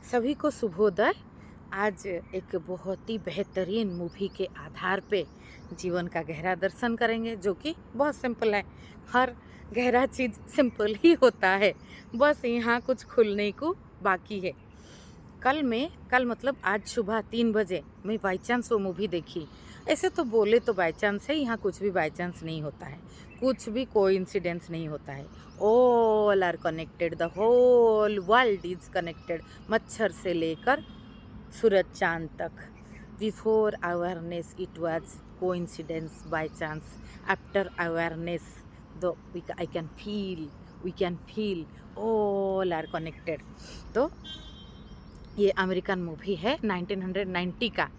सभी को शुभोदय। आज एक बहुत ही बेहतरीन मूवी के आधार पे जीवन का गहरा दर्शन करेंगे, जो कि बहुत सिंपल है। हर गहरा चीज़ सिंपल ही होता है, बस यहाँ कुछ खुलने को बाकी है। कल मतलब आज सुबह 3 बजे मैं बाई चांस वो मूवी देखी। ऐसे तो बोले तो बाई चांस है, यहाँ कुछ भी बाई चांस नहीं होता है, कुछ भी कोइंसिडेंस नहीं होता है। All are connected, the whole world is connected. मच्छर से लेकर सूरज चांद तक। Before awareness it was coincidence by chance, after awareness the I can feel, we can feel all are connected. तो ये अमेरिकन मूवी है 1990 का।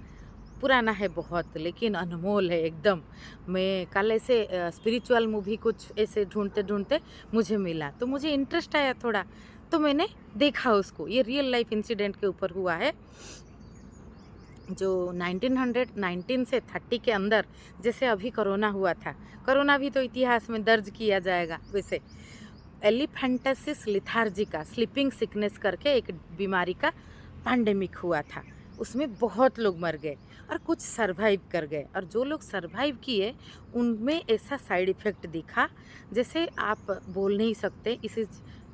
पुराना है बहुत, लेकिन अनमोल है एकदम। मैं कल ऐसे स्पिरिचुअल मूवी कुछ ऐसे ढूंढते ढूंढते मुझे मिला, तो मुझे इंटरेस्ट आया थोड़ा, तो मैंने देखा उसको। ये रियल लाइफ इंसिडेंट के ऊपर हुआ है, जो 1919 से 30 के अंदर, जैसे अभी कोरोना हुआ था। कोरोना भी तो इतिहास में दर्ज किया जाएगा वैसे। एलिफेंटासिस लिथार्जिका, स्लीपिंग सिकनेस करके एक बीमारी का पैंडेमिक हुआ था। उसमें बहुत लोग मर गए और कुछ सरवाइव कर गए, और जो लोग सरवाइव किए उनमें ऐसा साइड इफ़ेक्ट दिखा जैसे आप बोल नहीं सकते।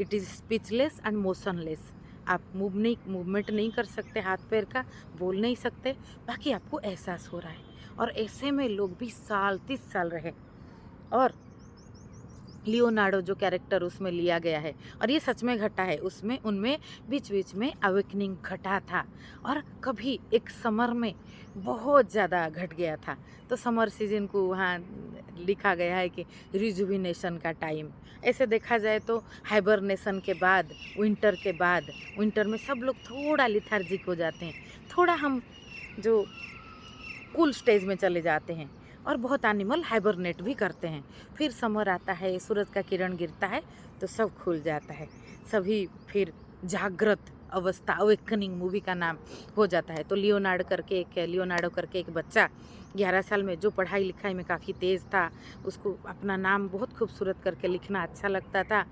It is speechless and motionless. आप मूवमेंट नहीं कर सकते हाथ पैर का, बोल नहीं सकते, बाकी आपको एहसास हो रहा है। और ऐसे में लोग 20 साल 30 साल रहे। और लियोनार्डो जो कैरेक्टर उसमें लिया गया है, और ये सच में घटा है, उसमें उनमें बीच बीच में अवेकनिंग घटा था, और कभी एक समर में बहुत ज़्यादा घट गया था। तो समर सीजन को वहाँ लिखा गया है कि रिजुविनेशन का टाइम। ऐसे देखा जाए तो हाइबरनेशन के बाद, विंटर के बाद, विंटर में सब लोग थोड़ा लिथार्जिक हो जाते हैं, थोड़ा हम जो कूल स्टेज में चले जाते हैं, और बहुत एनिमल हाइबरनेट भी करते हैं। फिर समर आता है, सूरज का किरण गिरता है, तो सब खुल जाता है, सभी फिर जागृत अवस्था, अवेकनिंग मूवी का नाम हो जाता है। तो लियोनार्डो करके एक बच्चा 11 साल में, जो पढ़ाई लिखाई में काफ़ी तेज़ था, उसको अपना नाम बहुत खूबसूरत करके लिखना अच्छा लगता था,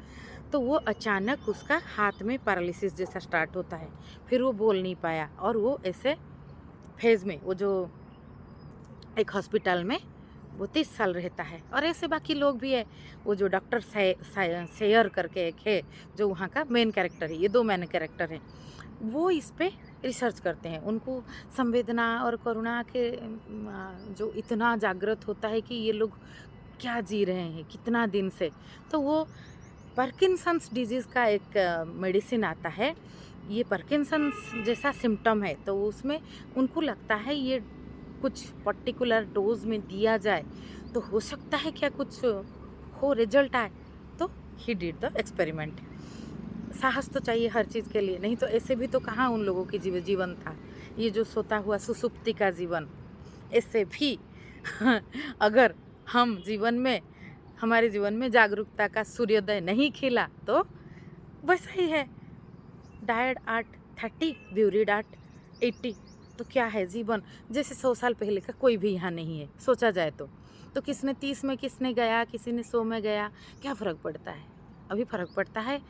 तो वो अचानक उसका हाथ में पैरालिसिस जैसा स्टार्ट होता है। फिर वो बोल नहीं पाया, और वो ऐसे फेज़ में, वो जो एक हॉस्पिटल में वो 30 साल रहता है। और ऐसे बाकी लोग भी है। वो जो डॉक्टर सेयर करके एक है, जो वहाँ का मेन कैरेक्टर है, ये 2 मेन कैरेक्टर हैं, वो इस पे रिसर्च करते हैं। उनको संवेदना और करुणा के जो इतना जागृत होता है कि ये लोग क्या जी रहे हैं कितना दिन से। तो वो पार्किंसंस डिजीज़ का एक मेडिसिन आता है। ये पार्किंसंस जैसा सिम्टम है, तो उसमें उनको लगता है ये कुछ पर्टिकुलर डोज में दिया जाए तो हो सकता है क्या कुछ हो, रिजल्ट आए। तो ही डिड द एक्सपेरिमेंट। साहस तो चाहिए हर चीज़ के लिए, नहीं तो ऐसे भी तो कहाँ उन लोगों की जीवन था। ये जो सोता हुआ सुसुप्ति का जीवन, ऐसे भी अगर हम जीवन में, हमारे जीवन में जागरूकता का सूर्योदय नहीं खिला तो वैसा ही है। Died at 30, buried at 80। तो क्या है जीवन, जैसे 100 साल पहले का कोई भी यहाँ नहीं है, सोचा जाए तो किसने 30 में, किसने गया, किसी ने 100 में गया, क्या फ़र्क पड़ता है। अभी फ़र्क पड़ता है,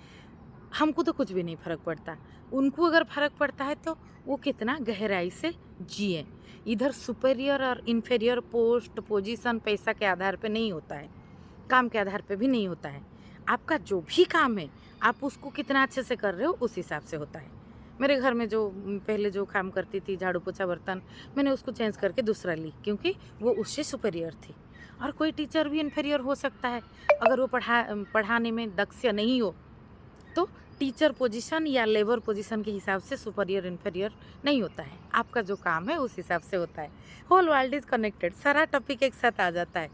हमको तो कुछ भी नहीं फ़र्क पड़ता। उनको अगर फ़र्क पड़ता है तो वो कितना गहराई से जिए। इधर सुपीरियर और इन्फीरियर पोस्ट पोजीशन पैसा के आधार पे नहीं होता है, काम के आधार पे भी नहीं होता है। आपका जो भी काम है, आप उसको कितना अच्छे से कर रहे हो, उस हिसाब से होता है। मेरे घर में जो पहले जो काम करती थी, झाड़ू पोछा बर्तन, मैंने उसको चेंज करके दूसरा ली, क्योंकि वो उससे सुपीरियर थी। और कोई टीचर भी इन्फीरियर हो सकता है, अगर वो पढ़ाने में दक्ष नहीं हो, तो टीचर पोजीशन या लेबर पोजीशन के हिसाब से सुपीरियर इन्फीरियर नहीं होता है। आपका जो काम है उस हिसाब से होता है। होल वर्ल्ड इज़ कनेक्टेड, सारा टॉपिक एक साथ आ जाता है।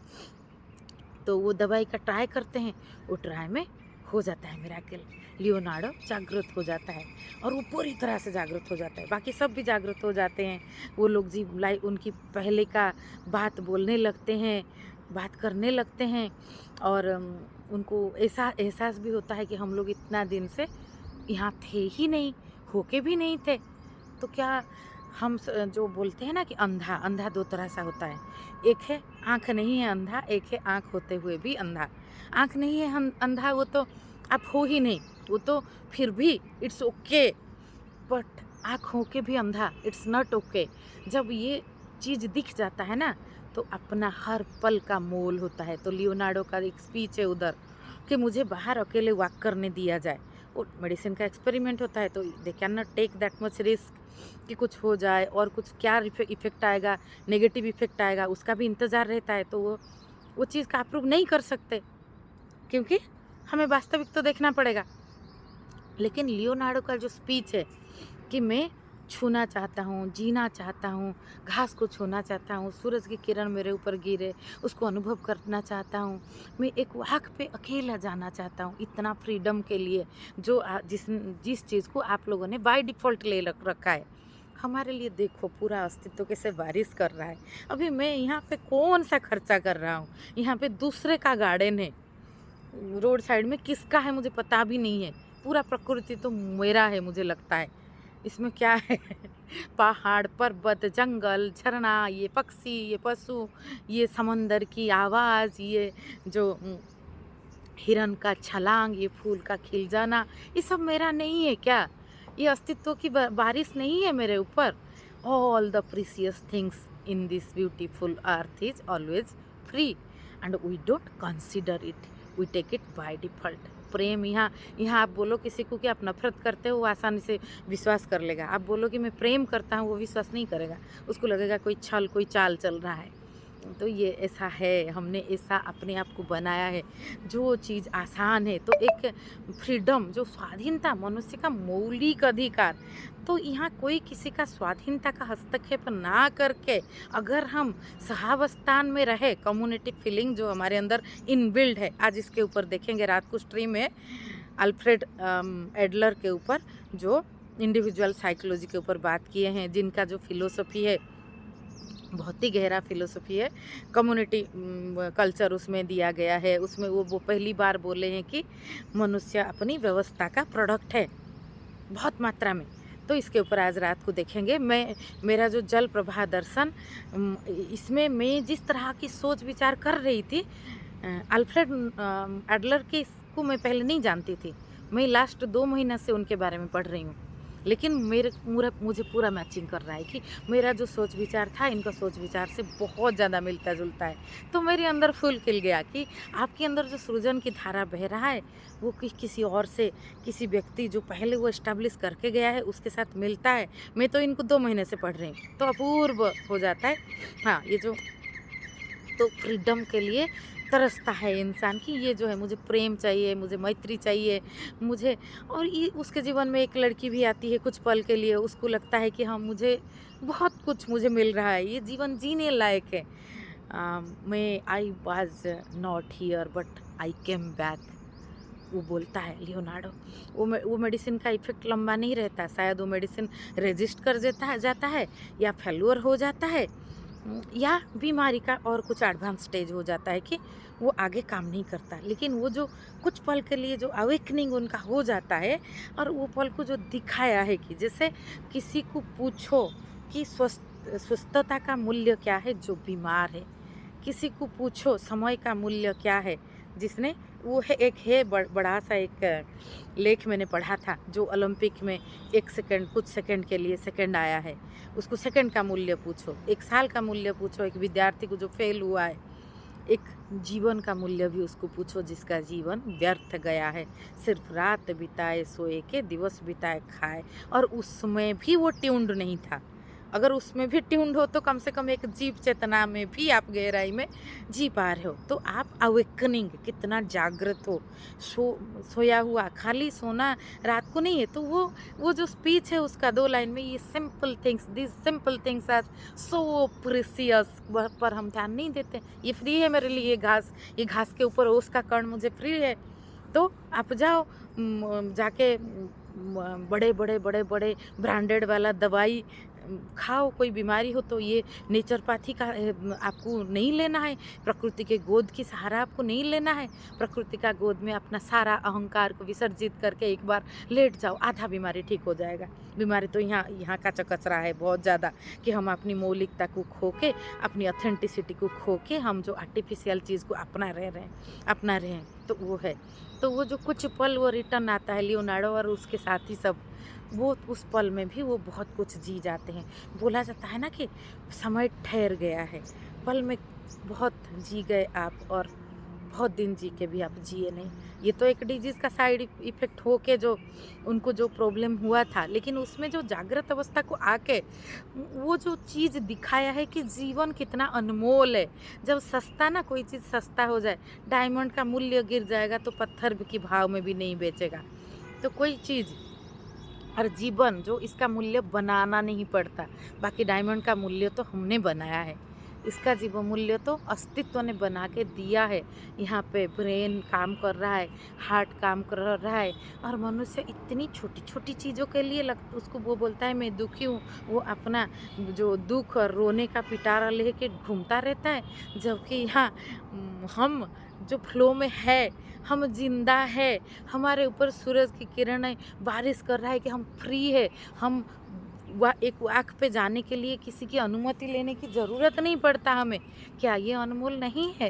तो वो दवाई का ट्राई करते हैं, वो ट्राई में हो जाता है मिरेकल। लियोनार्डो जागृत हो जाता है, और वो पूरी तरह से जागृत हो जाता है। बाकी सब भी जागृत हो जाते हैं। वो लोग उनकी पहले का बात बोलने लगते हैं, बात करने लगते हैं, और उनको ऐसा एहसास भी होता है कि हम लोग इतना दिन से यहाँ थे ही नहीं, होके भी नहीं थे। तो क्या हम जो बोलते हैं ना कि अंधा अंधा 2 तरह से होता है। एक है आँख नहीं है अंधा, एक है आँख होते हुए भी अंधा। आँख नहीं है अंधा, वो तो आप हो ही नहीं, वो तो फिर भी इट्स ओके। बट आँख हो के भी अंधा, इट्स नॉट ओके। जब ये चीज़ दिख जाता है ना, तो अपना हर पल का मोल होता है। तो लियोनार्डो का एक स्पीच है उधर कि मुझे बाहर अकेले वॉक करने दिया जाए। वो मेडिसिन का एक्सपेरिमेंट होता है, तो they can not take that much risk कि कुछ हो जाए और कुछ क्या इफ़ेक्ट आएगा, नेगेटिव इफ़ेक्ट आएगा, उसका भी इंतज़ार रहता है। तो वो चीज़ का अप्रूव नहीं कर सकते, क्योंकि हमें वास्तविक तो देखना पड़ेगा। लेकिन लियोनार्डो का जो स्पीच है कि मैं छूना चाहता हूँ, जीना चाहता हूँ, घास को छूना चाहता हूँ, सूरज की किरण मेरे ऊपर गिरे, उसको अनुभव करना चाहता हूँ, मैं एक वॉक पे अकेला जाना चाहता हूँ, इतना फ्रीडम के लिए जो जिस चीज़ को आप लोगों ने बाय डिफ़ॉल्ट ले रखा है। हमारे लिए देखो पूरा अस्तित्व कैसे बारिश कर रहा है। अभी मैं यहाँ पे कौन-सा खर्चा कर रहा हूँ, यहाँ पे दूसरे का गार्डन है, रोड साइड में किसका है मुझे पता भी नहीं है। पूरा प्रकृति तो मेरा है मुझे लगता है। इसमें क्या है पहाड़, पर्वत, जंगल, झरना, ये पक्षी, ये पशु, ये समंदर की आवाज़, ये जो हिरन का छलांग, ये फूल का खिल जाना, ये सब मेरा नहीं है क्या? ये अस्तित्व की बारिश नहीं है मेरे ऊपर? All the precious things in this beautiful earth is always free and we don't consider it, we take it by default. प्रेम यहाँ यहाँ आप बोलो किसी को कि आप नफ़रत करते हो, वो आसानी से विश्वास कर लेगा। आप बोलो कि मैं प्रेम करता हूँ, वो विश्वास नहीं करेगा। उसको लगेगा कोई छल, कोई चाल चल रहा है। तो ये ऐसा है, हमने ऐसा अपने आप को बनाया है। जो चीज़ आसान है, तो एक फ्रीडम, जो स्वाधीनता, मनुष्य का मौलिक अधिकार, तो यहाँ कोई किसी का स्वाधीनता का हस्तक्षेप ना करके अगर हम सहावस्थान में रहे, कम्युनिटी फीलिंग जो हमारे अंदर इनबिल्ड है, आज इसके ऊपर देखेंगे रात को स्ट्रीम में अल्फ्रेड एडलर के ऊपर, जो इंडिविजुअल साइकोलॉजी के ऊपर बात किए हैं, जिनका जो फिलोसफी है बहुत ही गहरा फिलोसफी है। कम्युनिटी कल्चर उसमें दिया गया है। उसमें वो पहली बार बोले हैं कि मनुष्य अपनी व्यवस्था का प्रोडक्ट है बहुत मात्रा में। तो इसके ऊपर आज रात को देखेंगे। मेरा जो जल प्रवाह दर्शन, इसमें मैं जिस तरह की सोच विचार कर रही थी, अल्फ्रेड एडलर के को मैं पहले नहीं जानती थी। मैं लास्ट 2 महीना से उनके बारे में पढ़ रही हूँ। लेकिन मुझे पूरा मैचिंग कर रहा है कि मेरा जो सोच विचार था, इनका सोच विचार से बहुत ज़्यादा मिलता जुलता है। तो मेरे अंदर फूल खिल गया कि आपके अंदर जो सृजन की धारा बह रहा है, वो किसी और से, किसी व्यक्ति जो पहले वो एस्टेब्लिश करके गया है, उसके साथ मिलता है। मैं तो इनको 2 महीने से पढ़ रही हूँ, तो अपूर्व हो जाता है। हाँ, ये जो तो फ्रीडम के लिए तरसता है इंसान कि ये जो है, मुझे प्रेम चाहिए, मुझे मैत्री चाहिए, मुझे। और ये उसके जीवन में एक लड़की भी आती है कुछ पल के लिए, उसको लगता है कि हाँ, मुझे बहुत कुछ मुझे मिल रहा है, ये जीवन जीने लायक है। मैं I was not here but I came back, वो बोलता है लियोनार्डो। वो मेडिसिन का इफ़ेक्ट लंबा नहीं रहता, शायद वो मेडिसिन रेजिस्ट कर जाता है, या फेल्योर हो जाता है, या बीमारी का और कुछ एडवांस स्टेज हो जाता है कि वो आगे काम नहीं करता। लेकिन वो जो कुछ पल के लिए जो अवेकनिंग उनका हो जाता है, और वो पल को जो दिखाया है कि जैसे किसी को पूछो कि स्वस्थता का मूल्य क्या है जो बीमार है, किसी को पूछो समय का मूल्य क्या है जिसने, वो है एक है बड़ा सा एक लेख मैंने पढ़ा था, जो ओलंपिक में 1 सेकंड, कुछ सेकंड के लिए सेकंड आया है, उसको सेकंड का मूल्य पूछो, 1 साल का मूल्य पूछो, एक विद्यार्थी को जो फेल हुआ है, एक जीवन का मूल्य भी उसको पूछो जिसका जीवन व्यर्थ गया है, सिर्फ रात बिताए सोए के, दिवस बिताए खाए, और उसमें भी वो ट्यून्ड नहीं था। अगर उसमें भी ट्यून्ड हो तो कम से कम एक जीव चेतना में भी आप गहराई में जी पा रहे हो, तो आप अवेकनिंग, कितना जागृत हो। सोया हुआ, खाली सोना रात को नहीं है। तो वो जो स्पीच है उसका 2 लाइन में, ये simple things, this simple things are so precious, पर हम ध्यान नहीं देते। ये फ्री है मेरे लिए, ये घास के ऊपर ओस का कण मुझे फ्री है। तो आप जाओ, जाके बड़े बड़े बड़े बड़े ब्रांडेड वाला दवाई खाओ, कोई बीमारी हो तो ये नेचरपैथी का आपको नहीं लेना है, प्रकृति के गोद की सहारा आपको नहीं लेना है। प्रकृति का गोद में अपना सारा अहंकार को विसर्जित करके एक बार लेट जाओ, आधा बीमारी ठीक हो जाएगा। बीमारी तो यहाँ का कचरा है बहुत ज़्यादा, कि हम अपनी मौलिकता को खो के, अपनी ऑथेंटिसिटी को खो के, हम जो आर्टिफिशियल चीज़ को अपना रहे हैं, तो वो है। तो वो जो कुछ पल वो रिटर्न आता है लियोनार्डो और उसके साथ ही सब वो उस पल में भी वो बहुत कुछ जी जाते हैं। बोला जाता है ना कि समय ठहर गया है, पल में बहुत जी गए आप और बहुत दिन जी के भी आप जिए नहीं। ये तो एक डिजीज़ का साइड इफ़ेक्ट हो के जो उनको जो प्रॉब्लम हुआ था, लेकिन उसमें जो जागृत अवस्था को आके वो जो चीज़ दिखाया है कि जीवन कितना अनमोल है। जब सस्ता ना कोई चीज़ सस्ता हो जाए, डायमंड का मूल्य गिर जाएगा तो पत्थर की भाव में भी नहीं बेचेगा। तो कोई चीज़ और जीवन जो इसका मूल्य बनाना नहीं पड़ता, बाकी डायमंड का मूल्य तो हमने बनाया है। इसका जीवन मूल्य तो अस्तित्व ने बना के दिया है। यहाँ पे ब्रेन काम कर रहा है, हार्ट काम कर रहा है और मनुष्य इतनी छोटी-छोटी चीज़ों के लिए लग उसको वो बोलता है मैं दुखी हूँ, वो अपना जो दुःख और रोने का पिटारा लेके घूमता रहता है। जबकि यहाँ हम जो फ्लो में है, हम ज़िंदा है, हमारे ऊपर सूरज की किरणें बारिश कर रहा है कि हम फ्री है, हम एक वॉक पे जाने के लिए किसी की अनुमति लेने की ज़रूरत नहीं पड़ता हमें। क्या ये अनमोल नहीं है?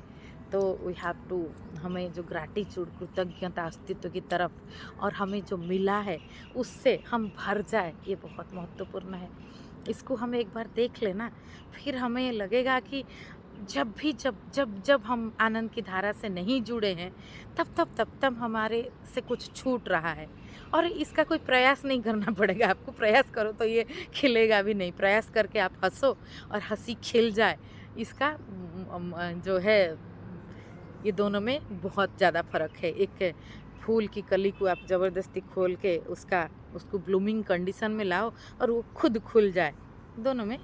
तो वी हैव टू हमें जो ग्रैटिट्यूड कृतज्ञता अस्तित्व की तरफ और हमें जो मिला है उससे हम भर जाए, ये बहुत महत्वपूर्ण है। इसको हम एक बार देख लें ना, फिर हमें लगेगा कि जब हम आनंद की धारा से नहीं जुड़े हैं, तब हमारे से कुछ छूट रहा है। और इसका कोई प्रयास नहीं करना पड़ेगा आपको, प्रयास करो तो ये खिलेगा भी नहीं। प्रयास करके आप हँसो और हँसी खिल जाए, इसका जो है ये दोनों में बहुत ज़्यादा फ़र्क है। एक फूल की कली को आप ज़बरदस्ती खोल के उसको ब्लूमिंग कंडीशन में लाओ और वो खुद खुल जाए, दोनों में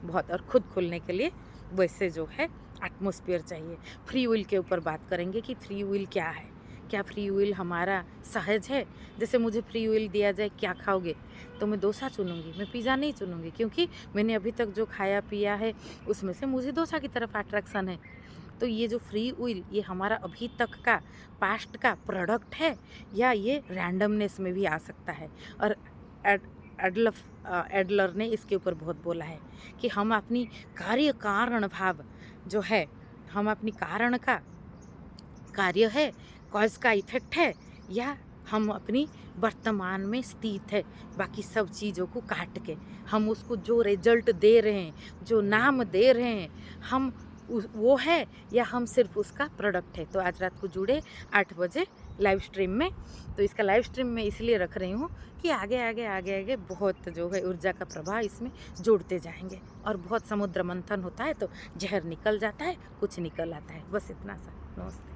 बहुत। और खुद खुलने के लिए वैसे जो है एटमॉस्फेयर चाहिए। फ्री विल के ऊपर बात करेंगे कि फ्री विल क्या है? क्या फ्री विल हमारा सहज है? जैसे मुझे फ्री विल दिया जाए क्या खाओगे? तो मैं डोसा चुनूँगी, मैं पिज़्ज़ा नहीं चुनूँगी, क्योंकि मैंने अभी तक जो खाया पिया है उसमें से मुझे डोसा की तरफ अट्रैक्शन है। तो ये जो फ्री विल ये हमारा अभी तक का पास्ट का प्रोडक्ट है या ये रैंडमनेस में भी आ सकता है? और एड एडलर ने इसके ऊपर बहुत बोला है कि हम अपनी कार्य कारण भाव जो है, हम अपनी कारण का कार्य है, कॉज का इफेक्ट है, या हम अपनी वर्तमान में स्थित है बाकी सब चीज़ों को काट के। हम उसको जो रिजल्ट दे रहे हैं, जो नाम दे रहे हैं, हम वो है या हम सिर्फ उसका प्रोडक्ट है। तो आज रात को जुड़े 8 बजे लाइव स्ट्रीम में। तो इसका लाइव स्ट्रीम में इसलिए रख रही हूँ कि आगे बहुत जो है ऊर्जा का प्रवाह इसमें जोड़ते जाएंगे और बहुत समुद्र मंथन होता है तो जहर निकल जाता है, कुछ निकल आता है। बस इतना सा। नमस्ते।